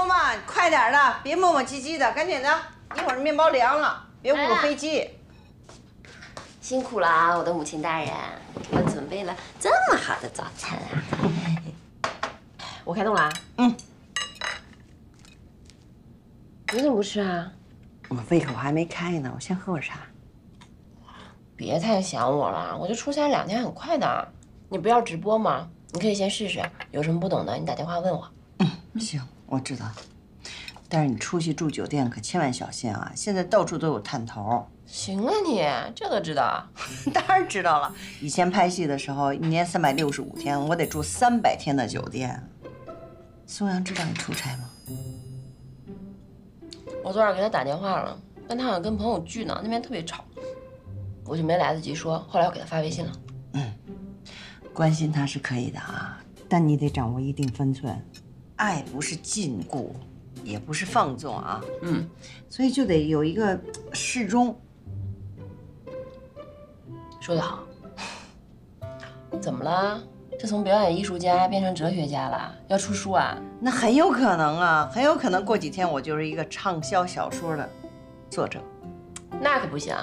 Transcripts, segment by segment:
伯嘛，快点的，别磨磨唧唧的，赶紧的，一会儿面包凉了，别误了飞机。辛苦了啊，我的母亲大人，给我准备了这么好的早餐啊！我开动了啊。嗯。你怎么不吃啊？我胃口还没开呢，我先喝会茶。别太想我了，我就出差2天，很快的。你不要直播吗？你可以先试试，有什么不懂的，你打电话问我。行，我知道。但是你出去住酒店可千万小心啊！现在到处都有探头。行啊你，这都知道？当然知道了。以前拍戏的时候，1年365天，我得住300天的酒店。苏阳知道你出差吗？我昨晚给他打电话了，但他好像跟朋友聚呢，那边特别吵，我就没来得及说。后来我给他发微信了。关心他是可以的啊，但你得掌握一定分寸。爱不是禁锢，也不是放纵啊。所以就得有一个适中。说得好。怎么了？这从表演艺术家变成哲学家了？要出书啊？那很有可能啊，很有可能过几天我就是一个畅销小说的作者。那可不行，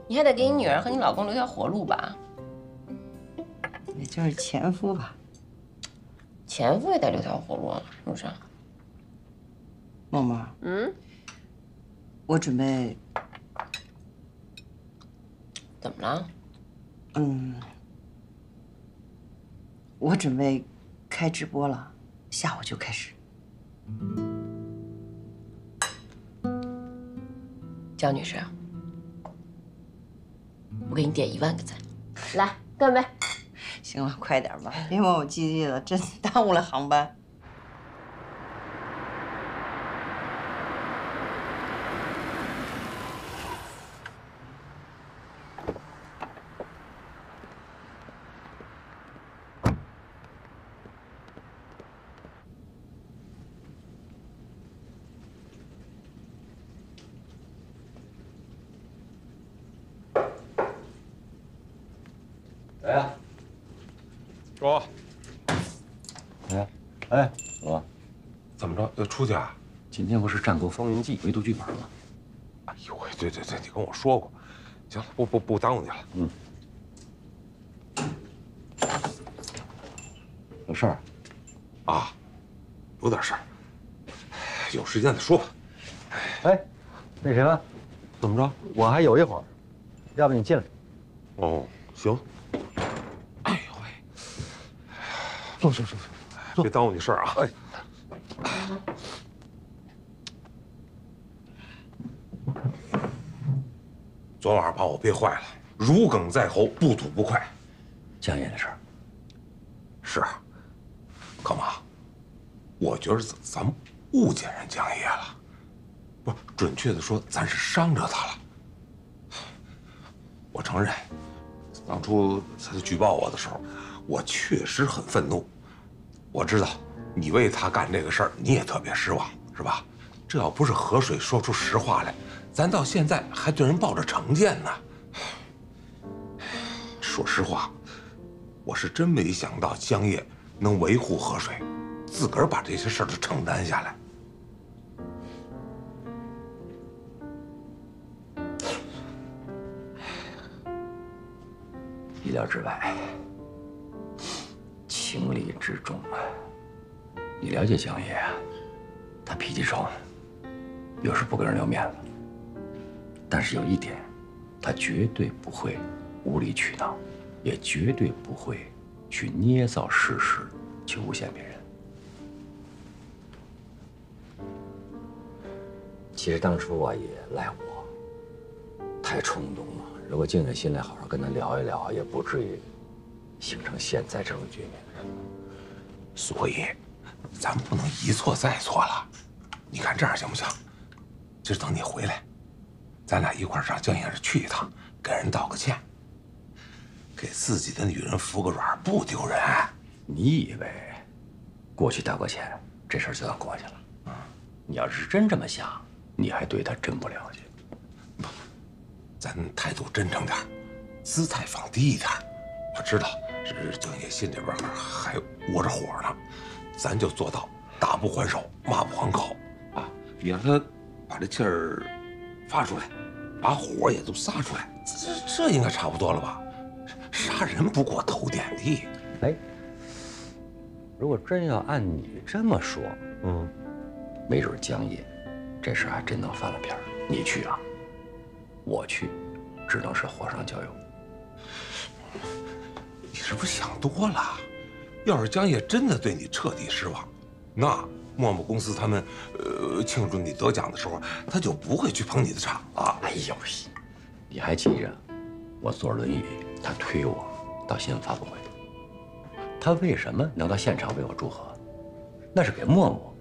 你还得给你女儿和你老公留条活路吧？也就是前夫吧。前夫也得留条活路，是不是？默默，我准备。怎么了？我准备开直播了，下午就开始。江女士，我给你点1万个赞，来干杯！行了，快点吧，别磨磨唧唧的，真耽误了航班。谁呀？说。哎，我怎么着？要出去啊？今天不是《战国风云记》围读剧本吗？哎呦喂，对，你跟我说过。行了，不耽误你了。有事儿？啊，有点事儿。有时间再说吧。哎，那什么，怎么着？我还有一会儿，要不你进来？哦，行。哎呦喂，坐，别耽误你事儿啊。哎。昨晚把我憋坏了，如鲠在喉，不吐不快。江爷的事儿。是，干嘛？我觉得咱们误解人江爷了，不是，准确的说，咱是伤着他了。我承认，当初他举报我的时候，我确实很愤怒。我知道你为他干这个事儿，你也特别失望，是吧？这要不是河水说出实话来，咱到现在还对人抱着成见呢。说实话，我是真没想到江夜能维护河水，自个儿把这些事儿都承担下来。意料之外，情理之中啊！你了解江爷啊？他脾气冲，有时不给人留面子。但是有一点，他绝对不会无理取闹，也绝对不会去捏造事实去诬陷别人。其实当初啊，也赖我太冲动了。如果静下心来好好跟他聊一聊，也不至于形成现在这种局面。所以，咱们不能一错再错了。你看这样行不行？今儿等你回来，咱俩一块儿上江爷这去一趟，给人道个歉，给自己的女人服个软，不丢人。你以为过去道个歉，这事儿就算过去了？你要是真这么想，你还对他真不了解。咱态度真诚点，姿态放低一点。我知道是江爷心里边还窝着火呢，咱就做到打不还手，骂不还口，你让他把这气儿发出来，把火也都撒出来，这应该差不多了吧？杀人不过头点地。哎，如果真要按你这么说，没准江夜这事还真能翻了篇儿。你去啊，我去，只能是火上浇油。你是不是想多了？要是江夜真的对你彻底失望，那陌陌公司他们庆祝你得奖的时候，他就不会去捧你的场了。哎呦，你还记着我坐轮椅，他推我到新闻发布会，他为什么能到现场为我祝贺？那是给陌陌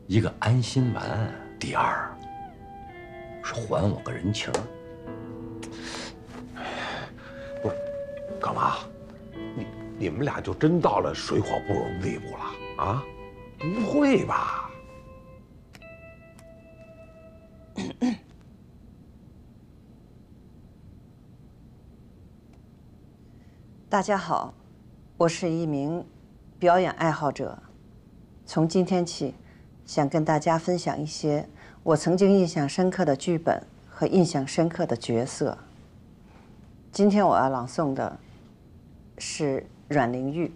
一个安心丸。第二是还我个人情。不是，干嘛？你们俩就真到了水火不容的地步了啊？不会吧？大家好，我是一名表演爱好者。从今天起，想跟大家分享一些我曾经印象深刻的剧本和印象深刻的角色。今天我要朗诵的是阮玲玉，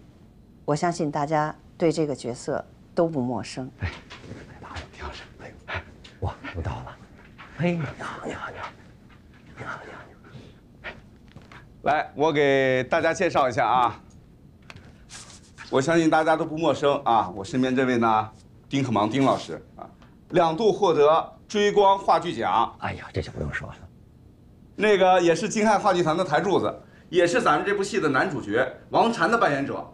我相信大家对这个角色都不陌生。哎，你好，哎，哇，又到了。哎，你好。来，我给大家介绍一下啊，我相信大家都不陌生啊。我身边这位呢，丁可芒丁老师啊，2度获得追光话剧奖。哎呀，这就不用说了。那个也是京汉话剧团的台柱子，也是咱们这部戏的男主角王禅的扮演者。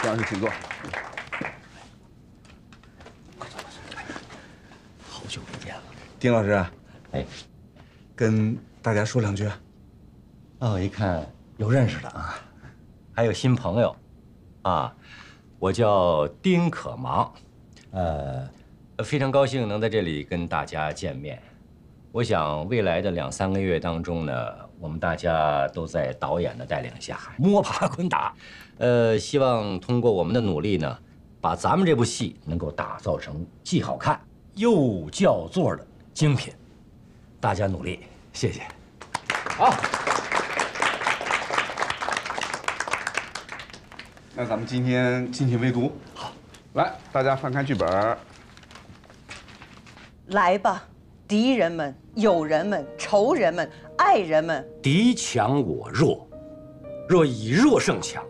丁老师，请坐。好久不见了，丁老师，哎。跟大家说2句。哦，一看有认识的啊，还有新朋友，啊，我叫丁可芒，非常高兴能在这里跟大家见面。我想未来的2、3个月当中呢，我们大家都在导演的带领下摸爬滚打，希望通过我们的努力呢，把咱们这部戏能够打造成既好看又叫座的精品。大家努力，谢谢。好，那咱们今天进行围读。好，来，大家翻开剧本。来吧，敌人们、友人们、仇人们、爱人们。敌强我弱，若以弱胜强，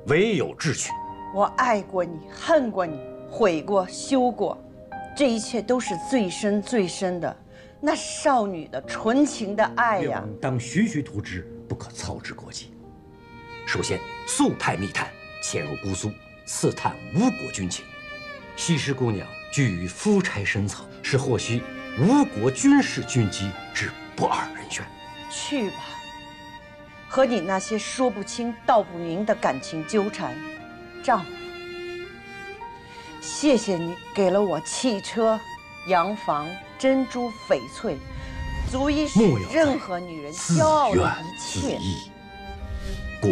唯有智取。我爱过你，恨过你，悔过，羞过，这一切都是最深最深的。那少女的纯情的爱呀，当徐徐图之，不可操之过急。首先，速探密探，潜入姑苏，刺探吴国军情。西施姑娘居于夫差深层，是获悉吴国军事军机之不二人选。去吧，和你那些说不清道不明的感情纠缠，丈夫。谢谢你给了我汽车、洋房、珍珠、翡翠，足以使任何女人骄傲的一切。过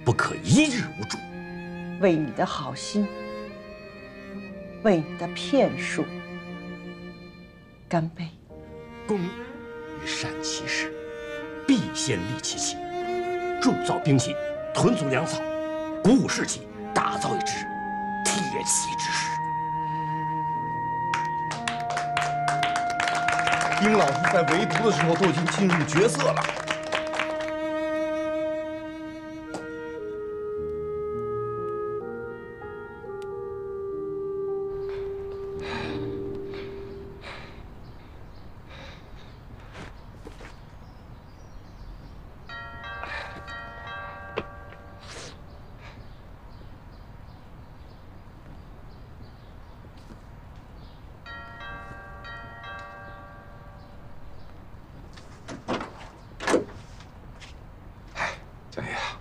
不可一日无主。为你的好心，为你的骗术，干杯！公于善其事，必先利其器，铸造兵器，屯足粮草，鼓舞士气，打造一支铁骑之师。丁老师在围读的时候都已经进入角色了。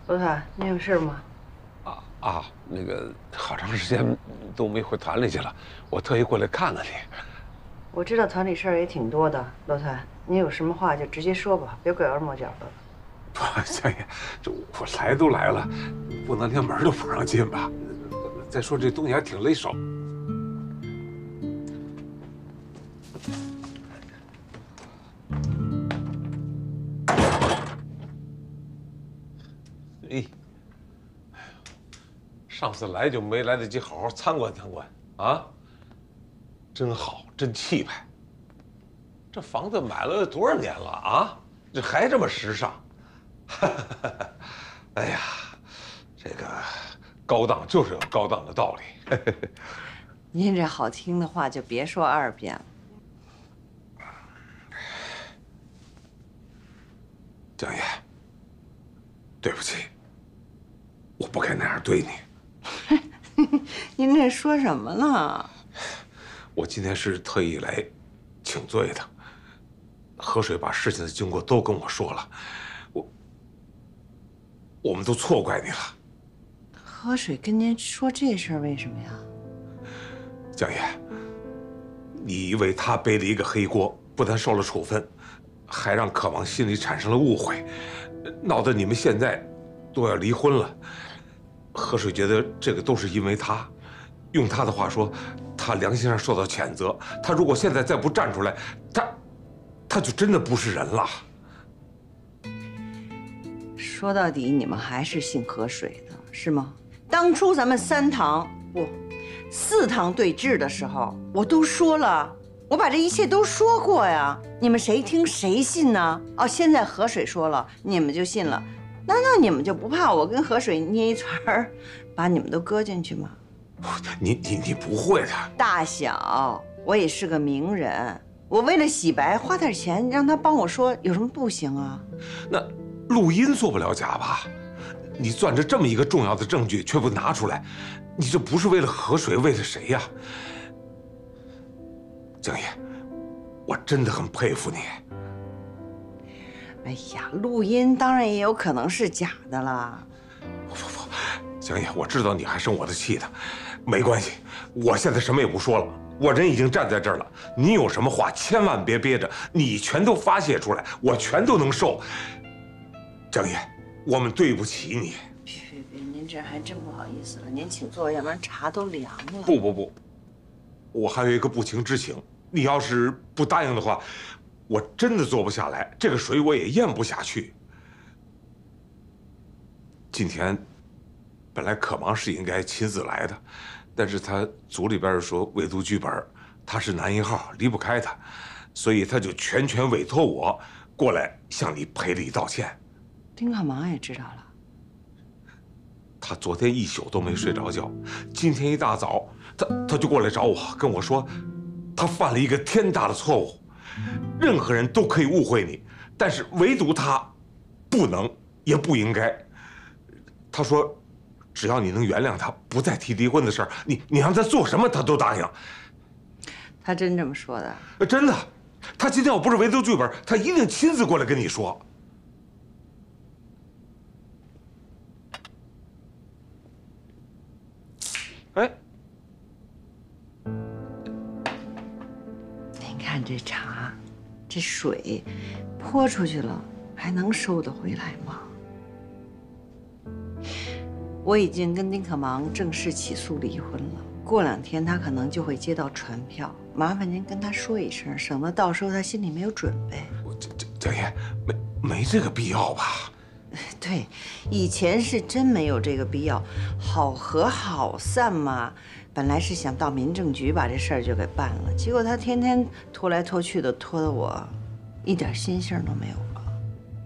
罗塔，你有事吗？那个好长时间都没回团里去了，我特意过来看看你。我知道团里事儿也挺多的，罗塔，你有什么话就直接说吧，别拐弯抹角的。不，江爷，这我来都来了，不能连门都不让进吧？再说这东西还挺勒手。哎，上次来就没来得及好好参观参观啊！真好，真气派。这房子买了多少年了啊？这还这么时尚。哎呀，这个高档就是有高档的道理。您这好听的话就别说2遍了。江爷，对不起，我不该那样对你。您这说什么呢？我今天是特意来请罪的。河水把事情的经过都跟我说了，我们都错怪你了。河水跟您说这事儿为什么呀？江爷，你为他背了一个黑锅，不但受了处分，还让可望心里产生了误会，闹得你们现在都要离婚了。河水觉得这个都是因为他，用他的话说，他良心上受到谴责。他如果现在再不站出来，他就真的不是人了。说到底，你们还是姓河水的，是吗？当初咱们4堂对峙的时候，我都说了，我把这一切都说过呀。你们谁听谁信呢？哦，现在河水说了，你们就信了？难道你们就不怕我跟河水捏一团儿，把你们都搁进去吗？你不会的。大小，我也是个名人。我为了洗白花点钱让他帮我说，有什么不行啊？那录音做不了假吧？你攥着这么一个重要的证据却不拿出来，你这不是为了河水，为了谁呀？江爷，我真的很佩服你。哎呀，录音当然也有可能是假的啦。不，江爷，我知道你还生我的气的，没关系，我现在什么也不说了。我人已经站在这儿了，你有什么话千万别憋着，你全都发泄出来，我全都能受。江爷，我们对不起你。别，您这还真不好意思了，您请坐，要不然茶都凉了。不，我还有一个不情之请，你要是不答应的话，我真的坐不下来，这个水我也咽不下去。今天本来可忙是应该亲自来的。但是他组里边说委读剧本，他是男1号，离不开他，所以他就全权委托我过来向你赔礼道歉。丁可忙也知道了，他昨天一宿都没睡着觉，今天一大早他就过来找我，跟我说，他犯了一个天大的错误，任何人都可以误会你，但是唯独他不能也不应该。他说，只要你能原谅他，不再提离婚的事儿，你让他做什么他都答应。他真这么说的？真的，他今天要不是委读剧本，他一定亲自过来跟你说。哎，您看这茶，这水泼出去了，还能收得回来吗？我已经跟丁可忙正式起诉离婚了，过2天他可能就会接到传票，麻烦您跟他说一声，省得到时候他心里没有准备。江爷，没这个必要吧？对，以前是真没有这个必要，好合好散嘛。本来是想到民政局把这事儿就给办了，结果他天天拖来拖去的，拖得我一点心性都没有了。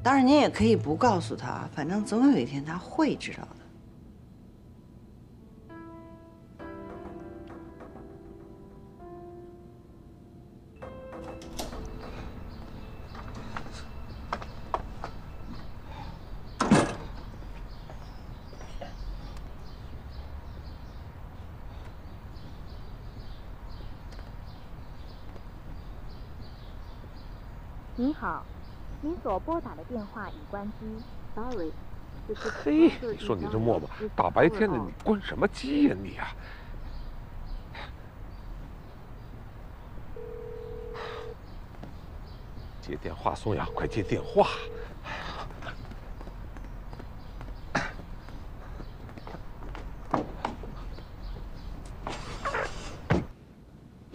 当然，您也可以不告诉他，反正总有一天他会知道的。您好，您所拨打的电话已关机。Sorry。嘿，你说你这磨磨，大白天的你关什么机呀你呀？接电话，宋阳，快接电话！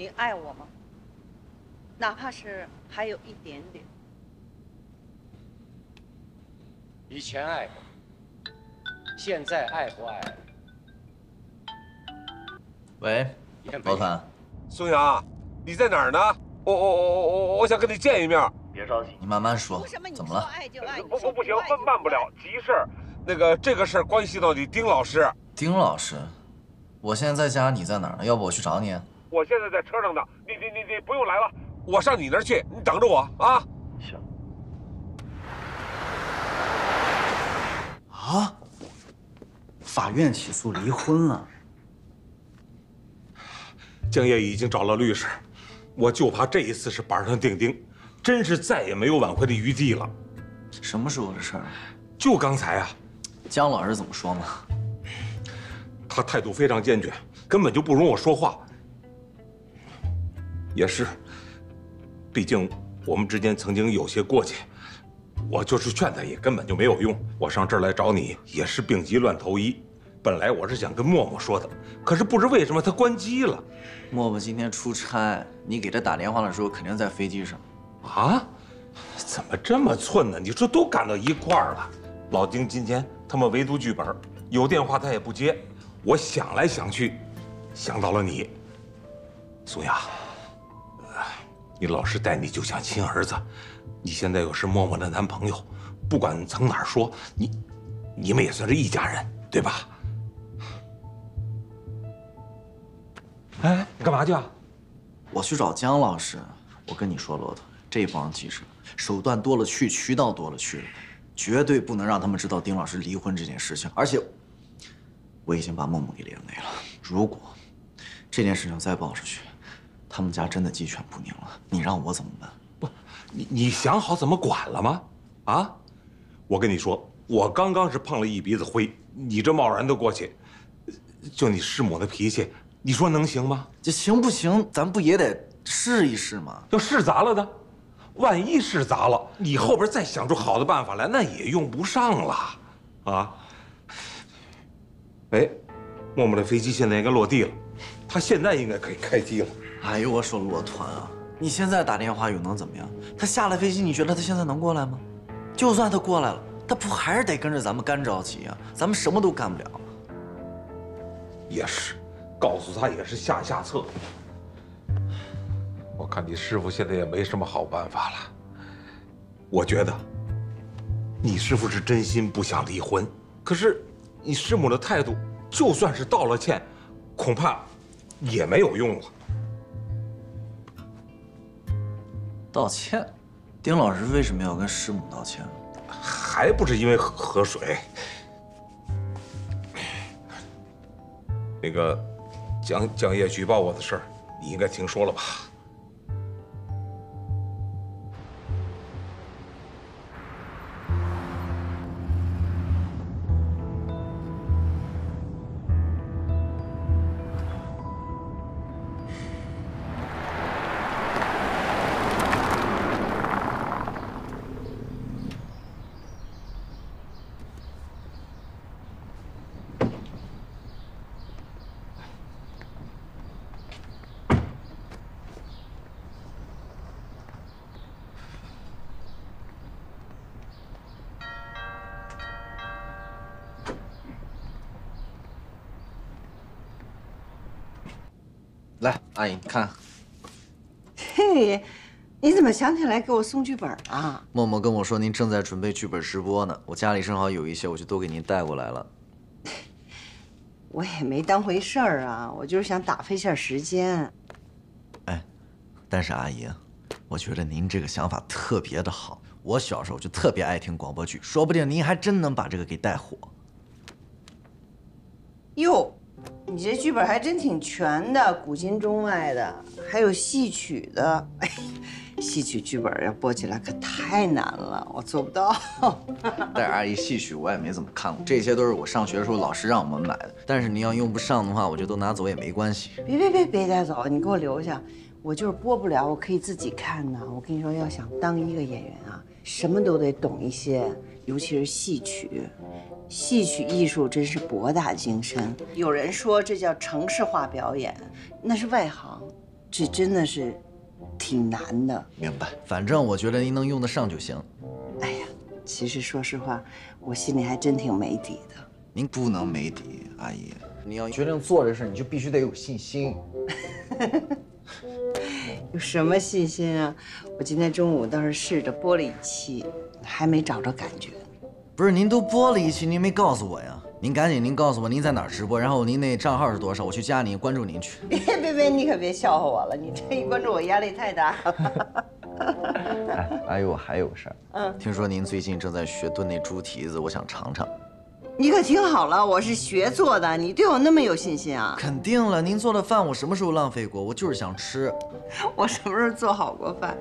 你爱我吗？哪怕是还有一点点。以前爱过，现在爱不爱？喂，老谭，宋阳，你在哪儿呢？我想跟你见一面。别着急，你慢慢说。怎么了？不行，慢不了，急事儿。这个事儿关系到你丁老师。丁老师，我现在在家，你在哪儿呢？要不我去找你？我现在在车上呢，你不用来了，我上你那儿去，你等着我啊。行。啊！法院起诉离婚了。江夜已经找了律师，我就怕这一次是板上钉钉，真是再也没有挽回的余地了。什么时候的事儿？就刚才啊。姜老师怎么说吗？他态度非常坚决，根本就不容我说话。也是，毕竟我们之间曾经有些过节，我就是劝他也根本就没有用。我上这儿来找你也是病急乱投医，本来我是想跟默默说的，可是不知为什么他关机了。默默今天出差，你给他打电话的时候肯定在飞机上。啊？怎么这么寸呢？你说都赶到一块儿了，老丁今天他们围读剧本，有电话他也不接。我想来想去，想到了你，宋雅。你老师待你就像亲儿子，你现在又是默默的男朋友，不管从哪儿说，你们也算是一家人，对吧？哎，你干嘛去啊？我去找姜老师。我跟你说，骆驼，这帮记者手段多了去，渠道多了去了，绝对不能让他们知道丁老师离婚这件事情。而且，我已经把默默给连累了。如果这件事情再爆出去，他们家真的鸡犬不宁了，你让我怎么办？不，你想好怎么管了吗？啊，我跟你说，我刚刚是碰了一鼻子灰，你这贸然的过去，就你师母的脾气，你说能行吗？这行不行？咱不也得试一试吗？要试砸了呢，万一试砸了，你后边再想出好的办法来，那也用不上了，啊？哎，默默的飞机现在应该落地了，他现在应该可以开机了。哎呦，我说骆团啊，你现在打电话又能怎么样？他下了飞机，你觉得他现在能过来吗？就算他过来了，他不还是得跟着咱们干着急啊？咱们什么都干不了。也是，告诉他也是下策。我看你师傅现在也没什么好办法了。我觉得，你师傅是真心不想离婚，可是你师母的态度，就算是道了歉，恐怕也没有用了。道歉？丁老师为什么要跟师母道歉？还不是因为河水。那个江夜举报我的事儿，你应该听说了吧？来，阿姨，你看。嘿，你怎么想起来给我送剧本啊？默默跟我说您正在准备剧本直播呢，我家里正好有一些，我就都给您带过来了。我也没当回事儿啊，我就是想打发一下时间。哎，但是阿姨，我觉得您这个想法特别的好。我小时候就特别爱听广播剧，说不定您还真能把这个给带火。哟。你这剧本还真挺全的，古今中外的，还有戏曲的。哎，戏曲剧本要播起来可太难了，我做不到。但是阿姨，戏曲我也没怎么看过，这些都是我上学的时候老师让我们买的。但是您要用不上的话，我就都拿走也没关系。别带走，你给我留下。我就是播不了，我可以自己看呢。我跟你说，要想当一个演员啊，什么都得懂一些，尤其是戏曲。戏曲艺术真是博大精深。有人说这叫程式化表演，那是外行。这真的是挺难的。明白，反正我觉得您能用得上就行。哎呀，其实说实话，我心里还真挺没底的。您不能没底，阿姨，你要决定做这事，你就必须得有信心。有什么信心啊？我今天中午倒是试着播了一期，还没找着感觉。不是您都播了一期，您没告诉我呀？您赶紧，您告诉我您在哪儿直播，然后您那账号是多少，我去加您，关注您去。别，你可别笑话我了，你这一关注我压力太大。哎，阿姨，我还有个事儿。听说您最近正在学炖那猪蹄子，我想尝尝。你可听好了，我是学做的，你对我那么有信心啊？肯定了，您做的饭我什么时候浪费过？我就是想吃。我什么时候做好过饭？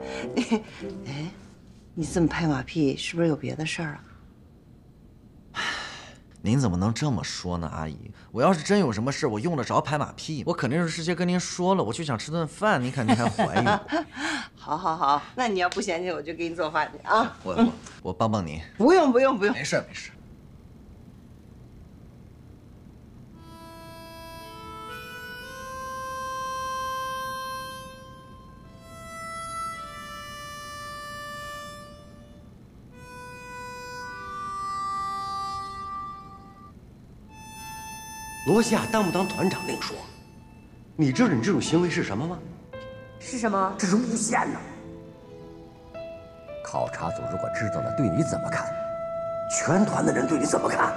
你这么拍马屁，是不是有别的事儿啊？您怎么能这么说呢，阿姨？我要是真有什么事，我用得着拍马屁？我肯定是直接跟您说了，我就想吃顿饭。您看您还怀疑？好，那你要不嫌弃，我就给你做饭去啊。我帮帮您。不用，没事。罗西亚当不当团长另说，你知道你这种行为是什么吗？是什么？这是诬陷呐！考察组如果知道了，对你怎么看？全团的人对你怎么看？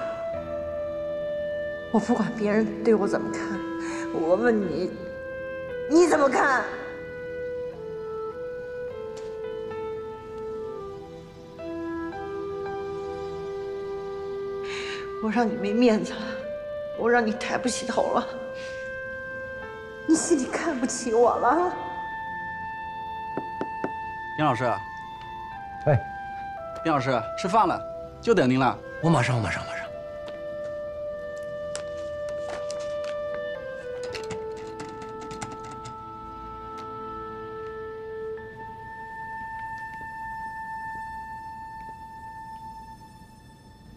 我不管别人对我怎么看，我问你，你怎么看？我让你没面子了。我让你抬不起头了，你心里看不起我了。丁老师，丁老师，吃饭了，就等您了。我马上。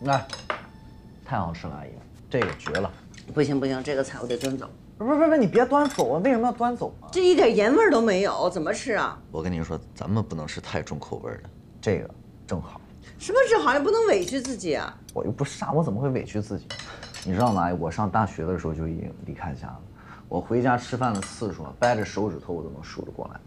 来，太好吃了，阿姨。这个绝了！不行，这个菜我得端走。不是，你别端走啊！为什么要端走啊？这一点盐味都没有，怎么吃啊？我跟您说，咱们不能吃太重口味的，这个正好。什么正好？也不能委屈自己啊！我又不傻，我怎么会委屈自己？你知道吗？我上大学的时候就已经离开家了，我回家吃饭的次数，掰着手指头我都能数得过来。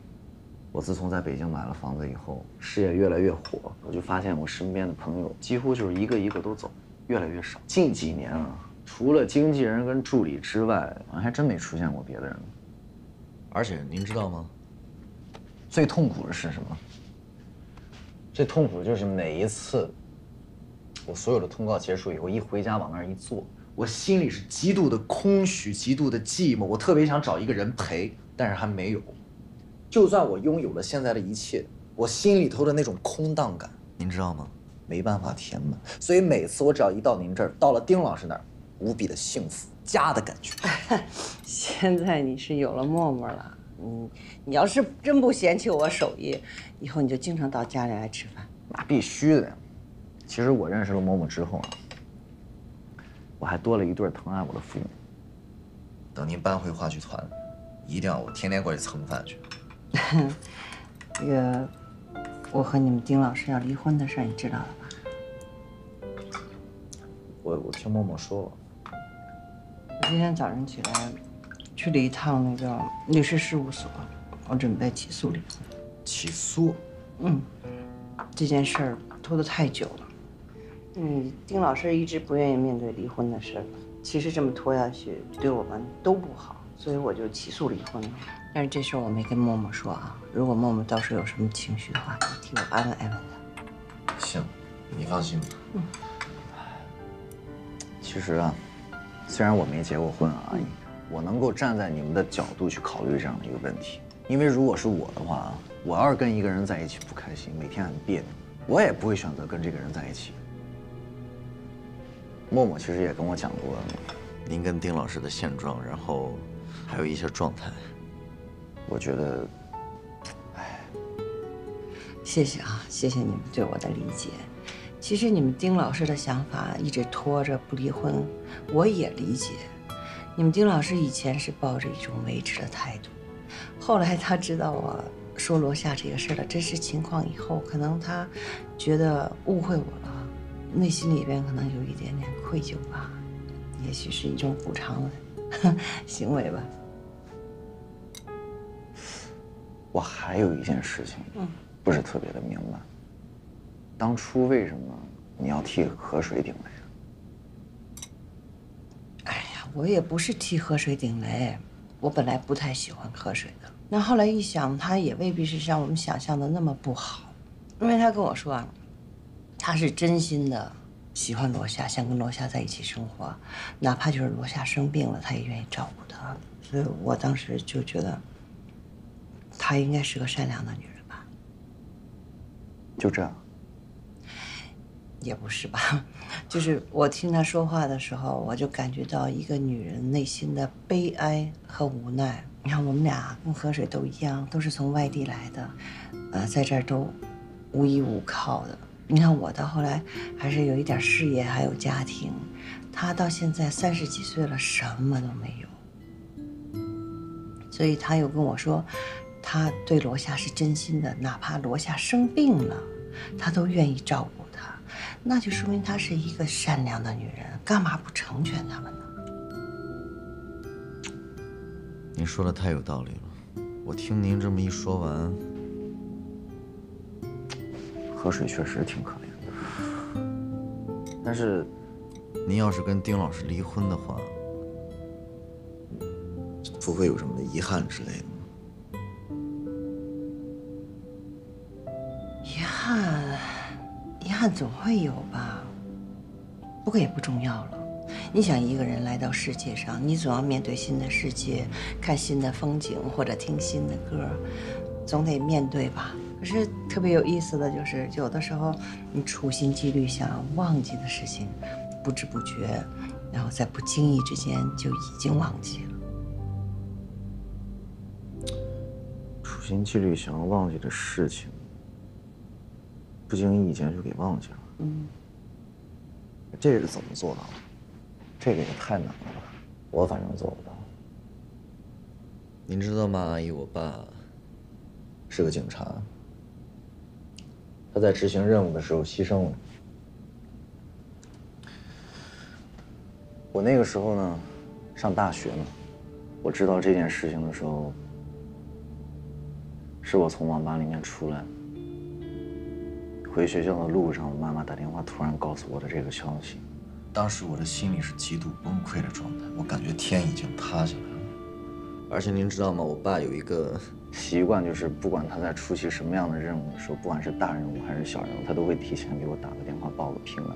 我自从在北京买了房子以后，事业越来越火，我就发现我身边的朋友几乎就是一个都走，越来越少。近几年啊。除了经纪人跟助理之外，还真没出现过别的人。而且您知道吗？最痛苦的是什么？最痛苦的就是每一次，我所有的通告结束以后，一回家往那儿一坐，我心里是极度的空虚，极度的寂寞。我特别想找一个人陪，但是还没有。就算我拥有了现在的一切，我心里头的那种空荡感，您知道吗？没办法填满。所以每次我只要一到您这儿，到了丁老师那儿。无比的幸福，家的感觉。现在你是有了默默了，你要是真不嫌弃我手艺，以后你就经常到家里来吃饭。那必须的呀。其实我认识了默默之后啊，我还多了一对疼爱我的父母。等您搬回话剧团，一定要我天天过去蹭饭去。这个，我和你们丁老师要离婚的事儿，你知道了吧？我听默默说了。我今天早上起来，去了一趟那个律师事务所，我准备起诉离婚。起诉？这件事儿拖得太久了。丁老师一直不愿意面对离婚的事儿，其实这么拖下去对我们都不好，所以我就起诉离婚了。但是这事儿我没跟默默说啊，如果默默到时候有什么情绪的话，你替我安慰安慰他。行，你放心吧。其实啊，虽然我没结过婚啊，阿姨，我能够站在你们的角度去考虑这样的一个问题。因为如果是我的话，我要是跟一个人在一起不开心，每天很别扭，我也不会选择跟这个人在一起。默默其实也跟我讲过，您跟丁老师的现状，然后还有一些状态，我觉得，谢谢啊，谢谢你们对我的理解。其实你们丁老师的想法一直拖着不离婚，我也理解。你们丁老师以前是抱着一种维持的态度，后来他知道我说罗夏这个事的真实情况以后，可能他觉得误会我了，内心里边可能有一点点愧疚吧，也许是一种补偿的行为吧。我还有一件事情，不是特别的明白，当初为什么你要替河水顶雷？哎呀，我也不是替河水顶雷，我本来不太喜欢河水的。那后来一想，他也未必是像我们想象的那么不好，因为他跟我说啊，他是真心的喜欢罗夏，想跟罗夏在一起生活，哪怕就是罗夏生病了，他也愿意照顾他。所以我当时就觉得，她应该是个善良的女人吧。就这样？也不是吧，就是我听她说话的时候，我就感觉到一个女人内心的悲哀和无奈。你看，我们俩跟河水都一样，都是从外地来的，在这儿都无依无靠的。你看我到后来还是有一点事业，还有家庭，她到现在30几岁了，什么都没有。所以她又跟我说，她对罗夏是真心的，哪怕罗夏生病了，她都愿意照顾他，那就说明她是一个善良的女人，干嘛不成全他们呢？您说的太有道理了，我听您这么一说完，河水确实挺可怜的。但是，您要是跟丁老师离婚的话，不会有什么遗憾之类的吗？遗憾总会有吧，不过也不重要了。你想，一个人来到世界上，你总要面对新的世界，看新的风景或者听新的歌，总得面对吧。可是特别有意思的就是，有的时候你处心积虑想要忘记的事情，不知不觉，然后在不经意之间就已经忘记了。处心积虑想要忘记的事情，不经意间就给忘记了。这是怎么做到的？这个也太难了吧，我反正做不到。您知道吗，阿姨，我爸是个警察，他在执行任务的时候牺牲了。我那个时候呢，上大学呢，我知道这件事情的时候，是我从网吧里面出来，回学校的路上，我妈妈打电话突然告诉我的这个消息。当时我的心里是极度崩溃的状态，我感觉天已经塌下来了。而且您知道吗？我爸有一个习惯，就是不管他在出席什么样的任务的时候，不管是大任务还是小任务，他都会提前给我打个电话报个平安。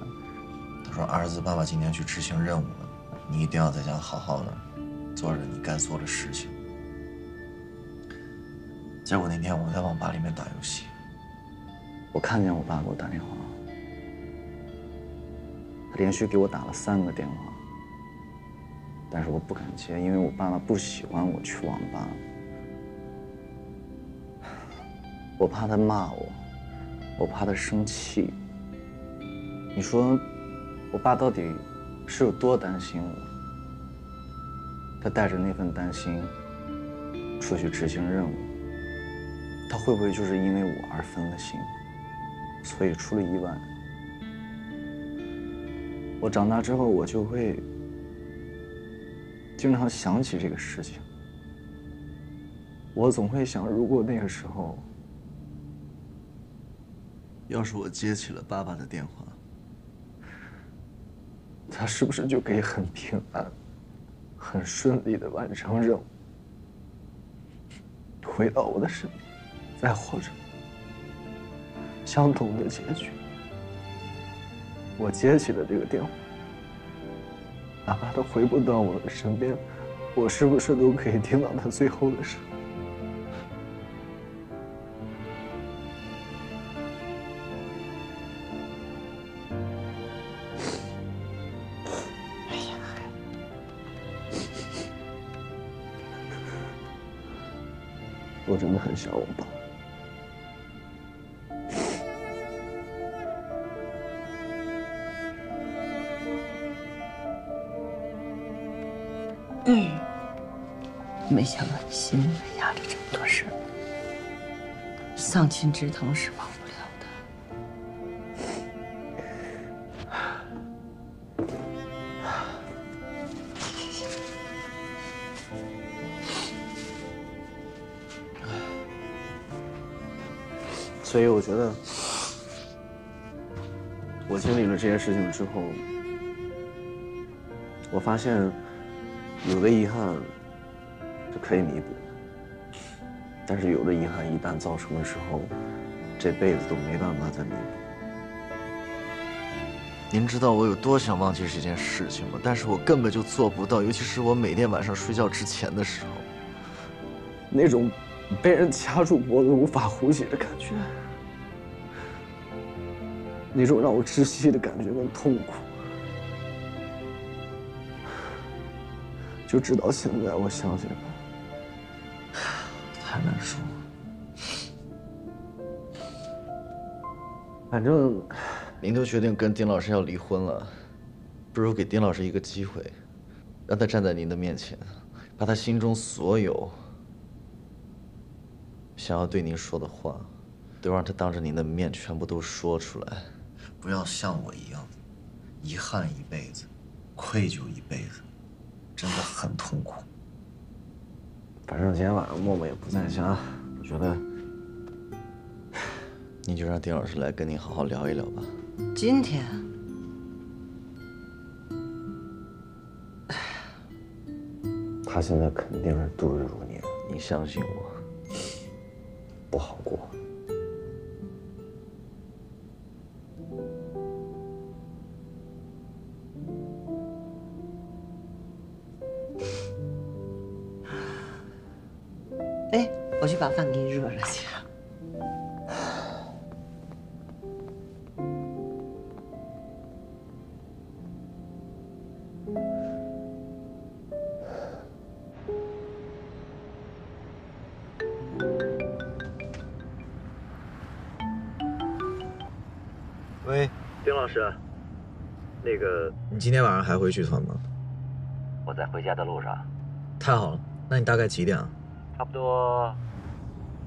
他说：“儿子，爸爸今天去执行任务了，你一定要在家好好的做着你该做的事情。”结果那天我在网吧里面打游戏，我看见我爸给我打电话。他连续给我打了3个电话，但是我不敢接，因为我爸爸不喜欢我去网吧，我怕他骂我，我怕他生气。你说，我爸到底是有多担心我？他带着那份担心出去执行任务，他会不会就是因为我而分了心，所以出了意外？我长大之后，我就会经常想起这个事情。我总会想，如果那个时候，要是我接起了爸爸的电话，他是不是就可以很平安、很顺利地完成任务，回到我的身边，再或者相同的结局？我接起了这个电话，哪怕他回不到我的身边，我是不是都可以听到他最后的声音？哎呀，我真的很想我爸。没想到你心里面压着这么多事儿。丧亲之痛是忘不了的。所以我觉得，我经历了这些事情之后，我发现有的遗憾是可以弥补，但是有的遗憾一旦造成了之后，这辈子都没办法再弥补。您知道我有多想忘记这件事情吗？但是我根本就做不到，尤其是我每天晚上睡觉之前的时候，那种被人掐住脖子无法呼吸的感觉，那种让我窒息的感觉跟痛苦，就直到现在，我想起来太难受了。反正您都决定跟丁老师要离婚了，不如给丁老师一个机会，让他站在您的面前，把他心中所有想要对您说的话，都让他当着您的面全部都说出来，不要像我一样，遗憾一辈子，愧疚一辈子，真的很痛苦。反正今天晚上默默也不在家，我觉得，您就让丁老师来跟您好好聊一聊吧。今天，他现在肯定是度日如年，您相信我，不好过。哎，我去把饭给你热热去。喂，丁老师，那个，你今天晚上还会剧团吗？我在回家的路上。太好了，那你大概几点啊？差不多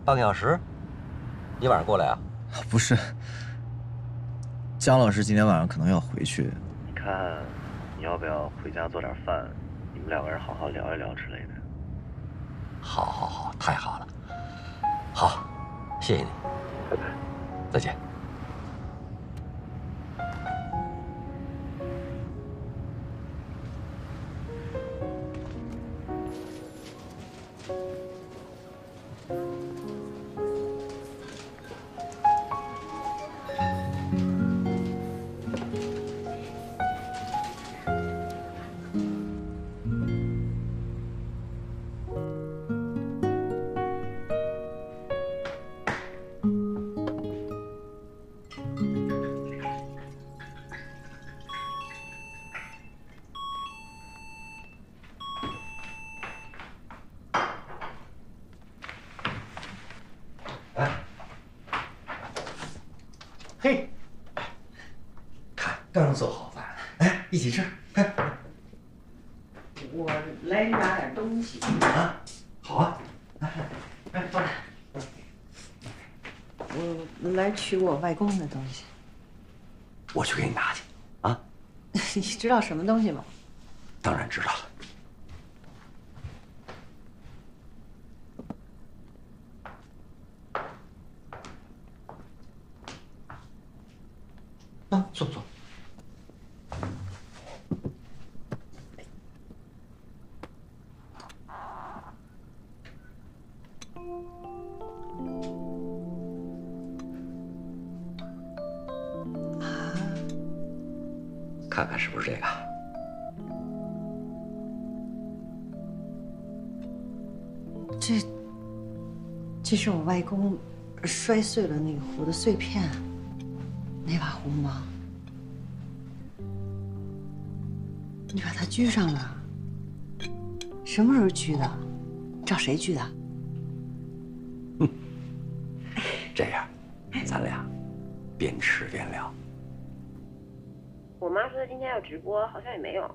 半个小时。你晚上过来啊？不是，姜老师今天晚上可能要回去。你看，你要不要回家做点饭？你们两个人好好聊一聊之类的。好，好，好，太好了。好，谢谢你。拜拜。再见。嘿，看，刚做好饭，哎，一起吃。哎，我来拿点东西啊，好啊，来，哎，放这。我来取我外公的东西。我去给你拿去。啊？你知道什么东西吗？当然知道了。啊，坐。看看是不是这个？这是我外公摔碎了那个壶的碎片，那把壶吗？你把它拘上了？什么时候拘的？找谁拘的？这样，咱俩边吃边聊。我妈说她今天要直播，好像也没有。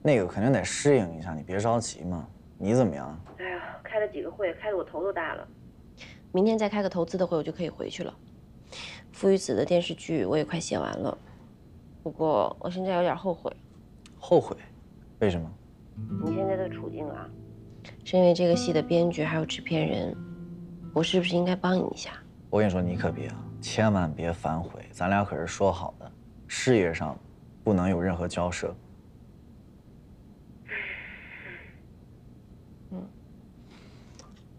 那个肯定得适应一下，你别着急嘛。你怎么样？哎呀，开了几个会，开得我头都大了。明天再开个投资的会，我就可以回去了。父与子的电视剧我也快写完了，不过我现在有点后悔。后悔？为什么？你现在的处境啊，身为这个戏的编剧还有制片人，我是不是应该帮你一下？我跟你说，你可别啊，千万别反悔，咱俩可是说好的，事业上不能有任何交涉。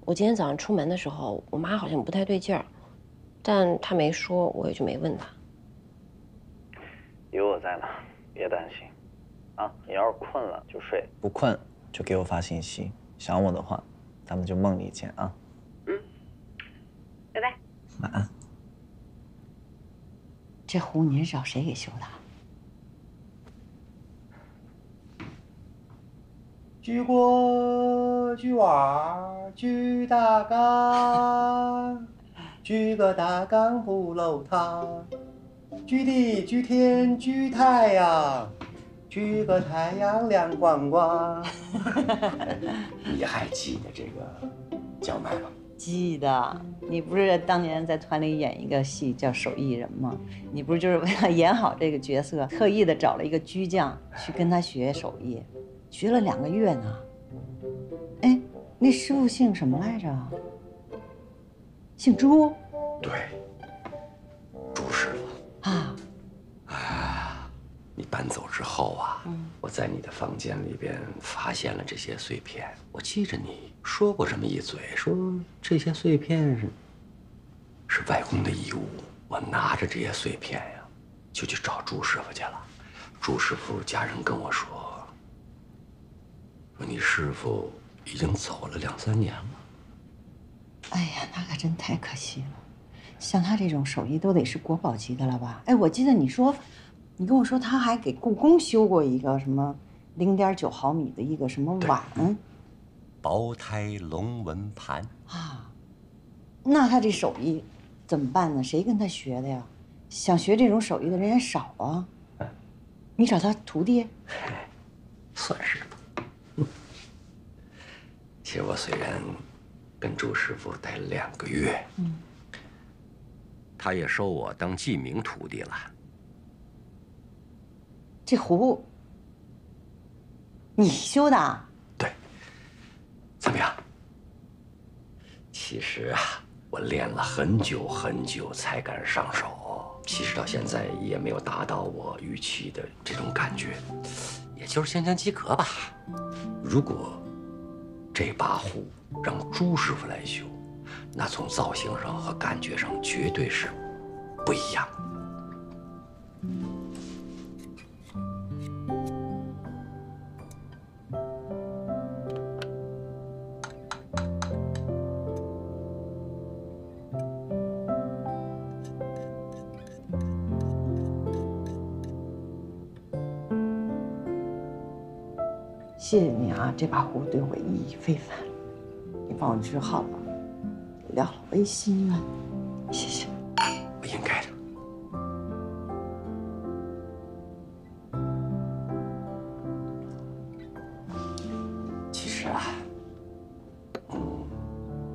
我今天早上出门的时候，我妈好像不太对劲儿，但她没说，我也就没问她。有我在呢，别担心。啊，你要是困了就睡，不困就给我发信息。想我的话，咱们就梦里见啊。拜拜。晚安。这壶你是找谁给修的？举锅举碗举大缸，举个大缸不漏汤，举地举天举太阳，举个太阳亮光光。你还记得这个叫卖吗？记得，你不是当年在团里演一个戏叫手艺人吗？你不是就是为了演好这个角色，特意的找了一个居匠去跟他学手艺，学了2个月呢。哎，那师傅姓什么来着？姓朱。对，朱师傅。啊。你搬走之后啊，我在你的房间里边发现了这些碎片。我记着你说过这么一嘴，说这些碎片是外公的遗物。我拿着这些碎片呀，就去找朱师傅去了。朱师傅家人跟我说你师傅已经走了2、3年了。哎呀，那可真太可惜了。像他这种手艺都得是国宝级的了吧？哎，我记得你跟我说他还给故宫修过一个什么0.9毫米的一个什么碗，薄胎龙纹盘啊。那他这手艺怎么办呢？谁跟他学的呀？想学这种手艺的人也少啊。你找他徒弟？算是。其实我虽然跟朱师傅待了2个月，他也收我当记名徒弟了。这壶你修的？对。怎么样？其实啊，我练了很久很久才敢上手。其实到现在也没有达到我预期的这种感觉，也就是勉强及格吧。如果这把壶让朱师傅来修，那从造型上和感觉上绝对是不一样。谢谢你啊，这把壶对我意义非凡。你帮我治好了，了了我一心愿，谢谢。我应该的。其实啊，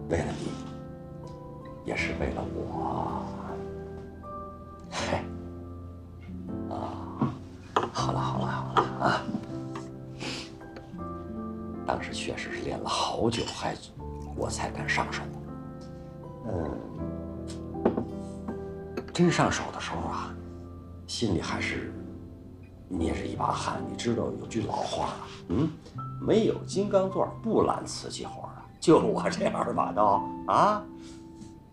为了你，也是为了我。嘿，好了啊。当时确实是练了好久，我才敢上手。真上手的时候啊，心里还是捏着一把汗。你知道有句老话，没有金刚钻不揽瓷器活啊。就我这2把刀啊，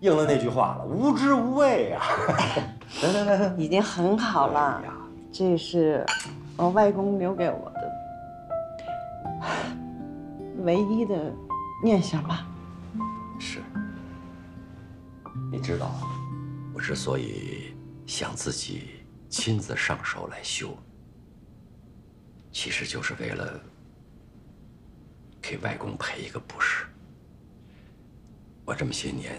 应了那句话了，无知无畏啊。来，已经很好了。这是我外公留给我的唯一的念想吧。是。你知道，我之所以想自己亲自上手来修，其实就是为了给外公赔一个不是。我这么些年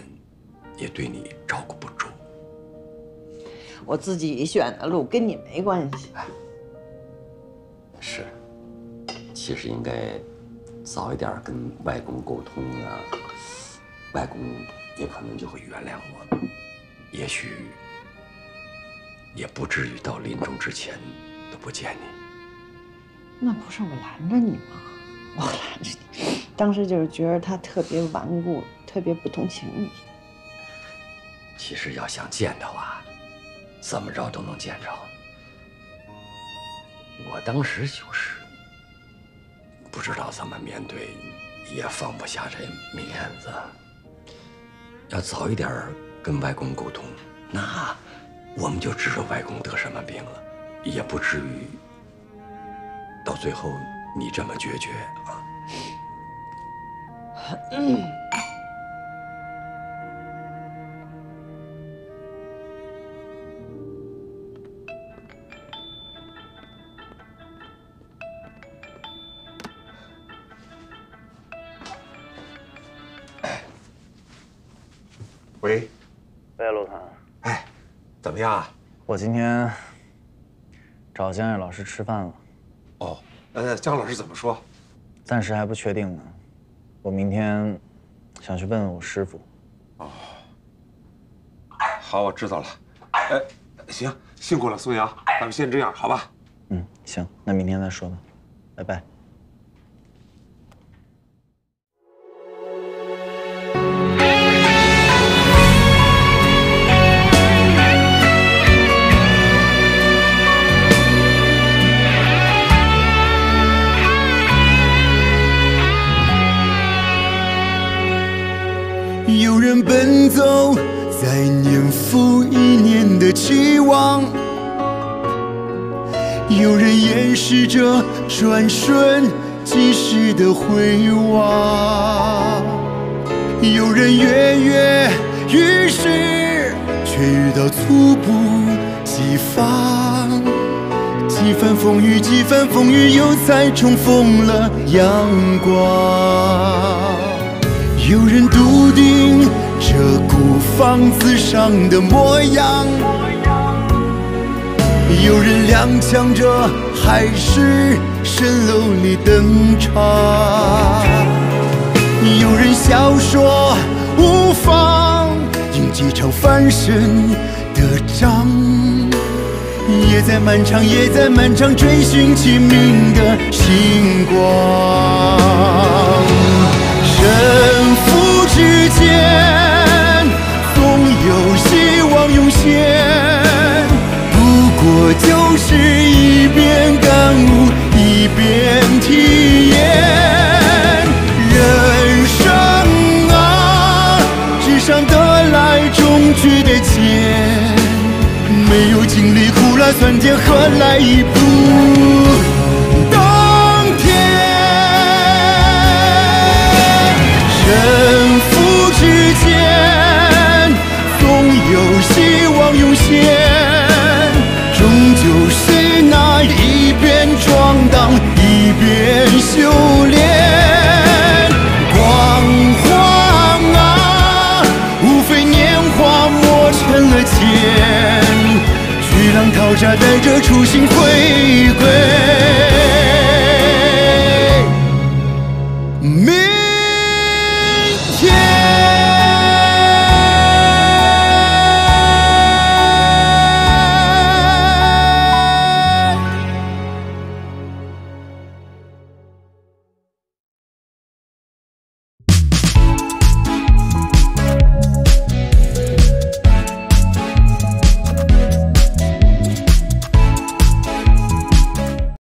也对你照顾不周。我自己选的路，跟你没关系。是，其实应该早一点跟外公沟通啊，外公也可能就会原谅我，也许也不至于到临终之前都不见你。那不是我拦着你吗？我拦着你，当时就是觉得他特别顽固，特别不通情理。其实要想见着啊，怎么着都能见着。我当时就是不知道怎么面对，也放不下这面子。要早一点跟外公沟通，那我们就知道外公得什么病了，也不至于到最后你这么决绝啊。喂，喂，陆团。哎，怎么样啊？我今天找江野老师吃饭了。哦，江老师怎么说？暂时还不确定呢。我明天想去问问我师傅。哦，好，我知道了。哎，行，辛苦了，宋阳，咱们先这样，好吧？嗯，行，那明天再说吧，拜拜。有人奔走在年复一年的期望，有人掩饰着转瞬即逝的回望，有人跃跃欲试，却遇到猝不及防。几番风雨，几番风雨，又再重逢了阳光。有人笃定这孤芳自赏的模样，有人踉跄着海市蜃楼里登场，有人笑说无妨，赢几场翻身的仗，也在漫长，也在漫长追寻其名的星光。胜负之间，总有希望涌现，不过就是一边感悟，一边体验。人生啊，纸上得来终觉得浅，没有经历苦辣酸甜，何来一步登天？胜负之间，总有希望涌现，终究是那一边闯荡，一边修炼。